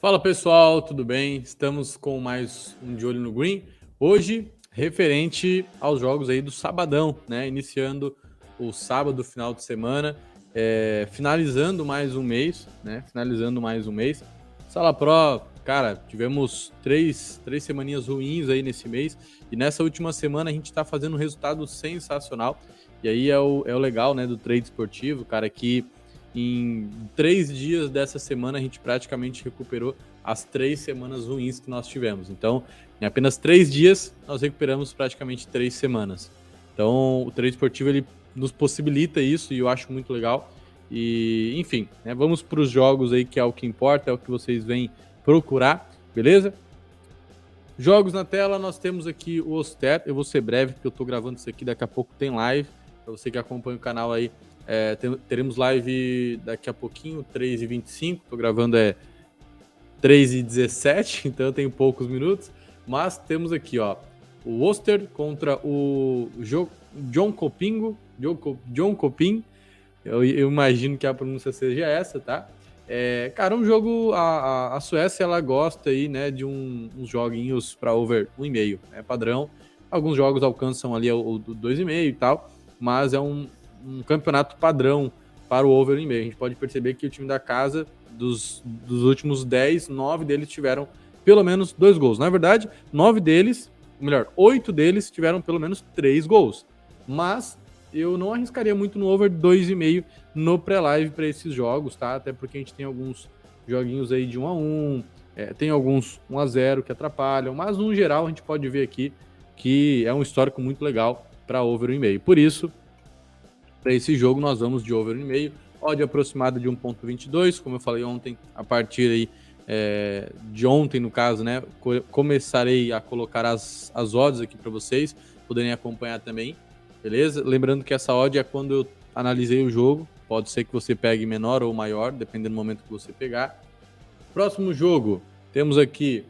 Fala pessoal, tudo bem? Estamos com mais um De Olho no Green. Hoje, referente aos jogos aí do sabadão, né? Iniciando o sábado, final de semana, finalizando mais um mês, né? Finalizando mais um mês. Sala Pro, cara, tivemos três semaninhas ruins aí nesse mês e nessa última semana a gente está fazendo um resultado sensacional. E aí é o legal, né, do trade esportivo, cara, que em 3 dias dessa semana, a gente praticamente recuperou as 3 semanas ruins que nós tivemos. Então, em apenas 3 dias, nós recuperamos praticamente 3 semanas. Então, o trade esportivo ele nos possibilita isso e eu acho muito legal. E, enfim, né, vamos para os jogos aí, que é o que importa, é o que vocês vêm procurar, beleza? Jogos na tela, nós temos aqui o Oster. Eu vou ser breve, porque eu estou gravando isso aqui, daqui a pouco tem live. Para você que acompanha o canal aí, teremos live daqui a pouquinho, 3h25. Estou gravando 3h17, então eu tenho poucos minutos. Mas temos aqui, ó, o Oster contra o John Copingo. John Copin. Eu imagino que a pronúncia seja essa, tá? Cara, um jogo, a Suécia, ela gosta aí, né, de uns joguinhos para over 1,5, é padrão. Alguns jogos alcançam ali o 2,5 e tal, mas é um campeonato padrão para o over 1,5. A gente pode perceber que o time da casa, dos últimos 10, 9 deles tiveram pelo menos 2 gols. Na verdade, 9 deles, melhor, 8 deles tiveram pelo menos 3 gols. Mas eu não arriscaria muito no over 2,5 no pré-live para esses jogos, tá? Até porque a gente tem alguns joguinhos aí de 1-1, tem alguns 1-0 que atrapalham, mas no geral a gente pode ver aqui que é um histórico muito legal para over 1,5. Por isso, para esse jogo nós vamos de over 1,5, odd aproximada de 1,22, como eu falei ontem, a partir aí de ontem, no caso, né? Começarei a colocar as odds aqui para vocês poderem acompanhar também, beleza? Lembrando que essa odd é quando eu analisei o jogo, pode ser que você pegue menor ou maior, dependendo do momento que você pegar. Próximo jogo, temos aqui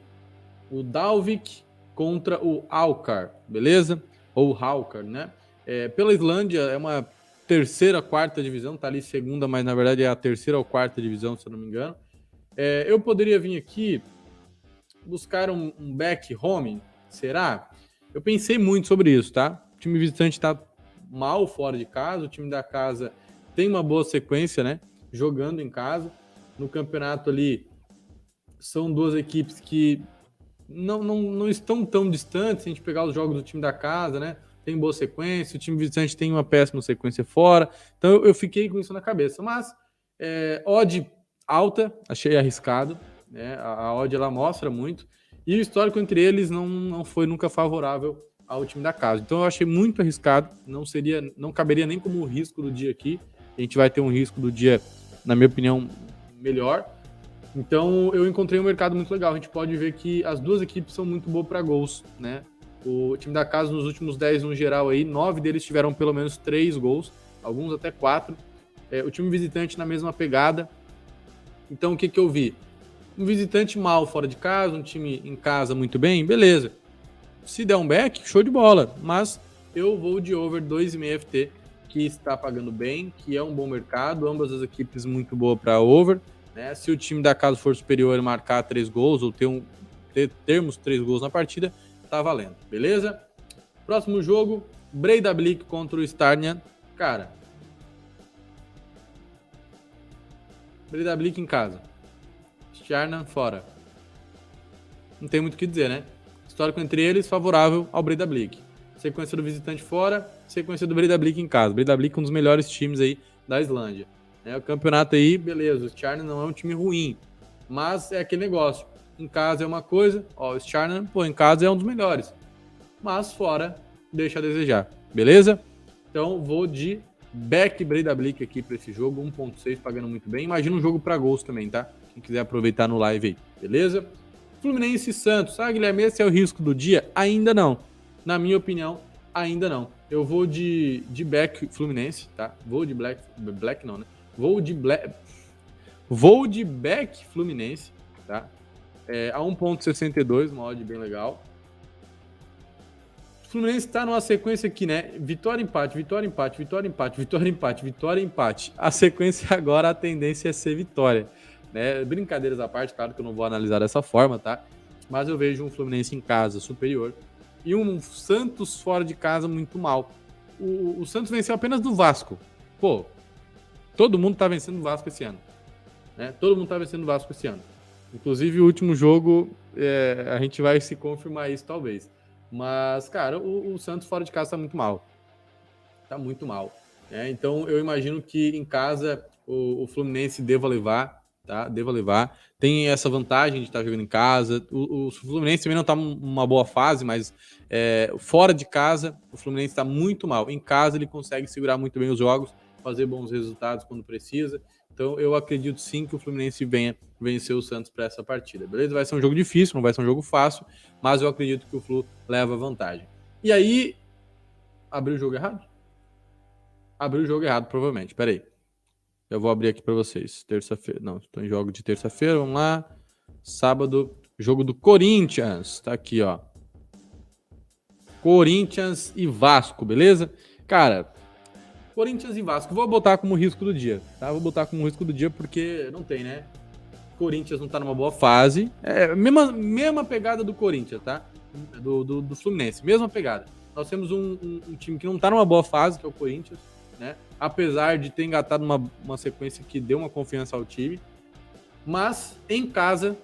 o Dalvik contra o Aukar, beleza? Ou Haukar, né? Pela Islândia, é uma terceira, quarta divisão, tá ali segunda, mas na verdade é a terceira ou quarta divisão, se eu não me engano. Eu poderia vir aqui buscar um back home, será? Eu pensei muito sobre isso, tá? O time visitante tá mal fora de casa, o time da casa tem uma boa sequência, né? Jogando em casa. No campeonato ali, são duas equipes que não estão tão distantes, se a gente pegar os jogos do time da casa, né? Tem boa sequência, o time visitante tem uma péssima sequência fora. Então eu fiquei com isso na cabeça. Mas odd alta, achei arriscado, né? A odd ela mostra muito. E o histórico entre eles não foi nunca favorável ao time da casa. Então eu achei muito arriscado, não caberia nem como risco do dia aqui. A gente vai ter um risco do dia, na minha opinião, melhor. Então eu encontrei um mercado muito legal. A gente pode ver que as duas equipes são muito boas para gols, né? O time da casa, nos últimos 10 no geral aí, 9 deles tiveram pelo menos 3 gols, alguns até 4. O time visitante na mesma pegada. Então o que eu vi? Um visitante mal fora de casa, um time em casa muito bem, beleza. Se der um back, show de bola. Mas eu vou de over 2,5 FT, que está pagando bem, que é um bom mercado, ambas as equipes muito boas para over, né? Se o time da casa for superior e marcar 3 gols, ou termos 3 gols na partida, tá valendo, beleza? Próximo jogo, Breidablik contra o Starnian. Cara, Breidablik em casa, Stjarnan fora. Não tem muito o que dizer, né? Histórico entre eles favorável ao Breidablik. Sequência do visitante fora, sequência do Breidablik em casa. Breidablik é um dos melhores times aí da Islândia. O campeonato aí, beleza, o Stjarnan não é um time ruim, mas é aquele negócio. Em casa é uma coisa, ó, o Stjarnan, em casa é um dos melhores, mas fora deixa a desejar, beleza? Então vou de back Breidablik aqui para esse jogo, 1.6 pagando muito bem. Imagina um jogo para gols também, tá? Quem quiser aproveitar no live aí, beleza? Fluminense e Santos. Guilherme, esse é o risco do dia? Ainda não. Na minha opinião, ainda não. Eu vou de back Fluminense, tá? Vou de black não, né? Vou de back Fluminense, tá? A 1.62, uma odd bem legal. O Fluminense tá numa sequência aqui, né? Vitória, empate, vitória, empate, vitória, empate, vitória, empate, vitória, empate. A sequência agora, a tendência é ser vitória. né? Brincadeiras à parte, claro que eu não vou analisar dessa forma, tá? Mas eu vejo um Fluminense em casa superior e um Santos fora de casa muito mal. O Santos venceu apenas do Vasco. Pô, todo mundo tá vencendo o Vasco esse ano, né? Todo mundo tá vencendo o Vasco esse ano. Inclusive, o último jogo, a gente vai se confirmar isso, talvez. Mas, cara, o Santos fora de casa tá muito mal. Tá muito mal. Né? Então, eu imagino que em casa o Fluminense deva levar, tá? Deva levar. Tem essa vantagem de estar jogando em casa. O Fluminense também não tá numa boa fase, mas fora de casa, o Fluminense tá muito mal. Em casa, ele consegue segurar muito bem os jogos, fazer bons resultados quando precisa. Então, eu acredito sim que o Fluminense venha vencer o Santos para essa partida, beleza? Vai ser um jogo difícil, não vai ser um jogo fácil, mas eu acredito que o Flu leva vantagem. E aí, abriu o jogo errado? Abriu o jogo errado, provavelmente. Pera aí. Eu vou abrir aqui para vocês. Terça-feira. Não, estou em jogo de terça-feira. Vamos lá. Sábado, jogo do Corinthians. Tá aqui, ó. Corinthians e Vasco, beleza? Cara, Corinthians e Vasco. Vou botar como risco do dia, tá? Vou botar como risco do dia porque não tem, né? Corinthians não tá numa boa fase. Mesma pegada do Corinthians, tá? Do Fluminense. Mesma pegada. Nós temos um time que não tá numa boa fase, que é o Corinthians, né? Apesar de ter engatado uma sequência que deu uma confiança ao time. Mas em casa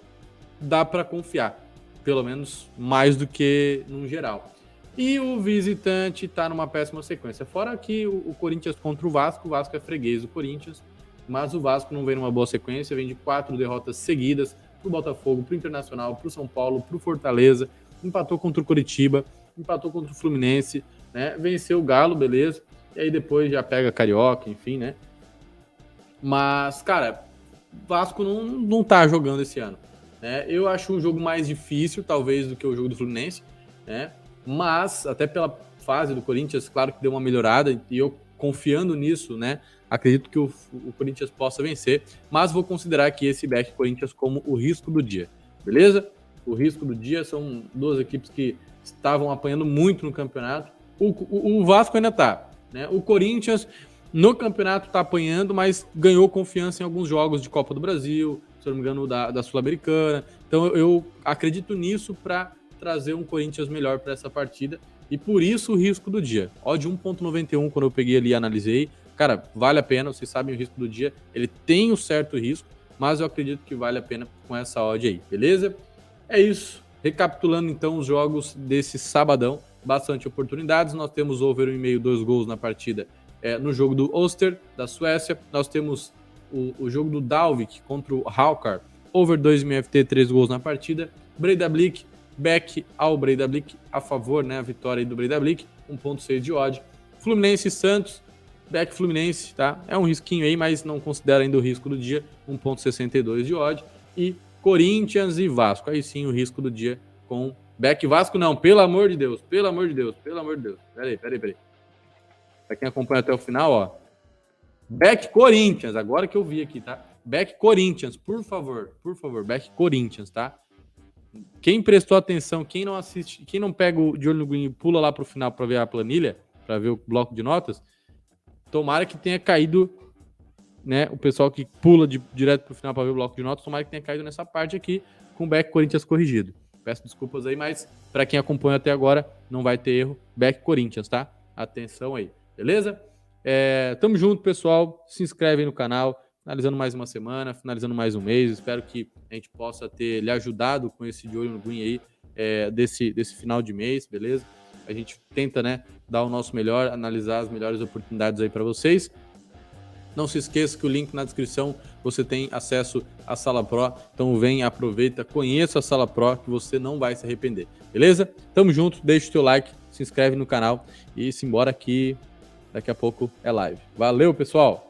dá para confiar. Pelo menos mais do que no geral. E o visitante tá numa péssima sequência. Fora que o Corinthians contra o Vasco é freguês do Corinthians. Mas o Vasco não vem numa boa sequência, vem de 4 derrotas seguidas pro Botafogo, pro Internacional, pro São Paulo, pro Fortaleza. Empatou contra o Coritiba, empatou contra o Fluminense, né? Venceu o Galo, beleza. E aí depois já pega Carioca, enfim, né? Mas, cara, o Vasco não tá jogando esse ano, né? Eu acho um jogo mais difícil, talvez, do que o jogo do Fluminense, né? Mas, até pela fase do Corinthians, claro que deu uma melhorada, e eu confiando nisso, né? Acredito que o Corinthians possa vencer, mas vou considerar aqui esse back Corinthians como o risco do dia, beleza? O risco do dia são duas equipes que estavam apanhando muito no campeonato. O Vasco ainda tá, né? O Corinthians no campeonato tá apanhando, mas ganhou confiança em alguns jogos de Copa do Brasil, se eu não me engano, da Sul-Americana. Então eu acredito nisso para trazer um Corinthians melhor para essa partida. E por isso o risco do dia. Odd 1.91 quando eu peguei ali e analisei. Cara, vale a pena, vocês sabem o risco do dia. Ele tem um certo risco, mas eu acredito que vale a pena com essa odd aí, beleza? É isso. Recapitulando então os jogos desse sabadão. Bastante oportunidades. Nós temos over 1,5, 2 gols na partida no jogo do Oster, da Suécia. Nós temos o jogo do Dalvik contra o Haukar. Over 2,5 FT, 3 gols na partida. Breidablik, back ao Breidablik, a favor, né? A vitória aí do Breidablik, 1.6 de odd. Fluminense e Santos, back Fluminense, tá? É um risquinho aí, mas não considera ainda o risco do dia, 1.62 de odd. E Corinthians e Vasco, aí sim o risco do dia com back Vasco, não, pelo amor de Deus, pelo amor de Deus, pelo amor de Deus. Peraí. Pra quem acompanha até o final, ó. Back Corinthians, agora que eu vi aqui, tá? Back Corinthians, por favor, back Corinthians, tá? Quem prestou atenção, quem não assiste, quem não pega o de olho no green e pula lá pro final para ver a planilha, para ver o bloco de notas, tomara que tenha caído, né? O pessoal que pula direto pro final para ver o bloco de notas, tomara que tenha caído nessa parte aqui com o back Corinthians corrigido. Peço desculpas aí, mas para quem acompanha até agora, não vai ter erro. Back Corinthians, tá? Atenção aí, beleza? Tamo junto, pessoal. Se inscreve aí no canal. Finalizando mais uma semana, finalizando mais um mês. Espero que a gente possa ter lhe ajudado com esse de olho no green aí desse final de mês, beleza? A gente tenta, né, dar o nosso melhor, analisar as melhores oportunidades aí para vocês. Não se esqueça que o link na descrição você tem acesso à Sala Pro. Então vem, aproveita, conheça a Sala Pro que você não vai se arrepender, beleza? Tamo junto, deixa o teu like, se inscreve no canal e simbora que daqui a pouco é live. Valeu, pessoal!